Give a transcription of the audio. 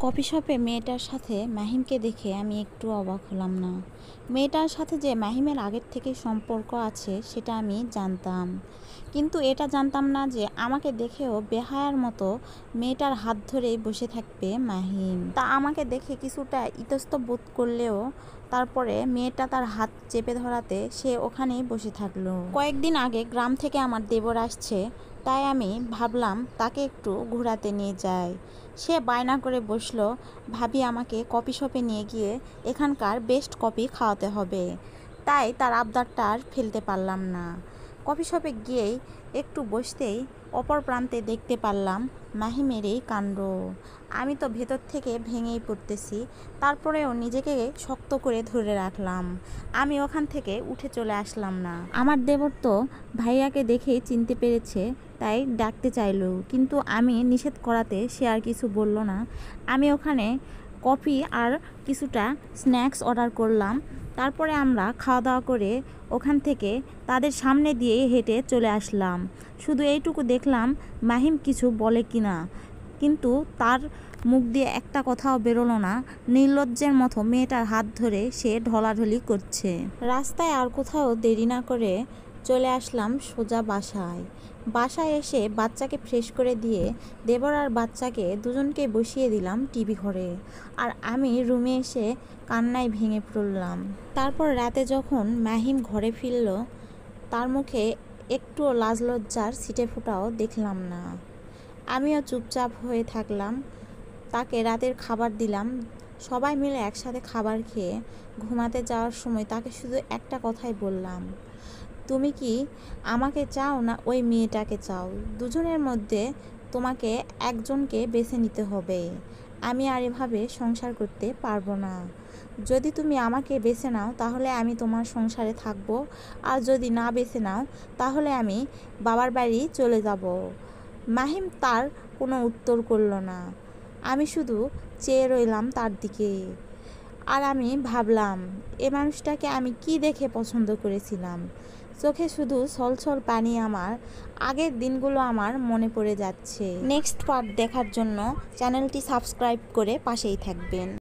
Coffee শপে মেয়েটার সাথে মাহিমকে দেখে আমি একটু অবাক হলাম না। মেয়েটার সাথে যে মাহিমের আগের থেকে সম্পর্ক আছে সেটা আমি জানতাম, কিন্তু এটা জানতাম না যে আমাকে দেখেও বেহায়ার মতো মেয়েটার হাত ধরেই বসে থাকবে মাহিম। তা আমাকে দেখে কিছুটা ইতস্তত বোধ করলেও তারপরে মেয়েটা তার হাত চেপে ধরাতে সে ওখানেই বসে থাকলো। কয়েকদিন আগে গ্রাম থেকে আমার দেবর আসছে, তাই আমি ভাবলাম তাকে একটু ঘোরাতে নিয়ে যাই। সে বায়না করে বসলো, ভাবি আমাকে কফি শপে নিয়ে গিয়ে এখানকার বেস্ট কফি খাওয়াতে হবে। তাই তার আবদারটা আর ফেলতে পারলাম না। কফি শপে গিয়েই একটু বসতেই অপর প্রান্তে দেখতে পারলাম মাহিমের এই কাণ্ড। আমি তো ভেতর থেকে ভেঙেই পড়তেছি, তারপরেও নিজেকে শক্ত করে ধরে রাখলাম। আমি ওখান থেকে উঠে চলে আসলাম না। আমার দেবর তো ভাইয়াকে দেখেই চিনতে পেরেছে, তাই ডাকতে চাইলো, কিন্তু আমি নিষেধ করাতে সে আর কিছু বলল না। আমি ওখানে কফি আর কিছুটা স্ন্যাক্স অর্ডার করলাম। তারপরে আমরা খাওয়া দাওয়া করে ওখান থেকে তাদের সামনে দিয়ে হেঁটে চলে আসলাম। শুধু এইটুকু দেখলাম মাহিম কিছু বলে কিনা, কিন্তু তার মুখ দিয়ে একটা কথাও বেরোলো না। নির্লজ্জের মতো মেয়েটার হাত ধরে সে ঢলাঢলি করছে। রাস্তায় আর কোথাও দেরি না করে চলে আসলাম সোজা বাসায় এসে বাচ্চাকে ফ্রেশ করে দিয়ে দেবর আর বাচ্চাকে দুজনকে বসিয়ে দিলাম টিভি ঘরে, আর আমি রুমে এসে কান্নায় ভেঙে পড়লাম। তারপর রাতে যখন মাহিম ঘরে ফিরল, তার মুখে একটুও লাজ লজ্জার ছিটে ফোঁটাও দেখলাম না। আমিও চুপচাপ হয়ে থাকলাম। তাকে রাতের খাবার দিলাম। সবাই মিলে একসাথে খাবার খেয়ে ঘুমাতে যাওয়ার সময় তাকে শুধু একটা কথাই বললাম, তুমি কি আমাকে চাও না ওই মেয়েটাকে চাও? দুজনের মধ্যে তোমাকে একজনকে বেছে নিতে হবে। আমি আর এভাবে সংসার করতে পারবো না। যদি তুমি আমাকে বেছে নাও তাহলে আমি তোমার সংসারে থাকবো, আর যদি না বেছে নাও তাহলে আমি বাবার বাড়ি চলে যাব। মাহিম তার কোনো উত্তর করল না। আমি শুধু চেয়ে রইলাম তার দিকে। আর আমি ভাবলাম, এ মানুষটাকে আমি কি দেখে পছন্দ করেছিলাম। চোখে শুধু ছলছল পানি। আমার আগের দিনগুলো আমার মনে পড়ে যাচ্ছে। নেক্সট পার্ট দেখার জন্য চ্যানেলটি সাবস্ক্রাইব করে পাশেই থাকবেন।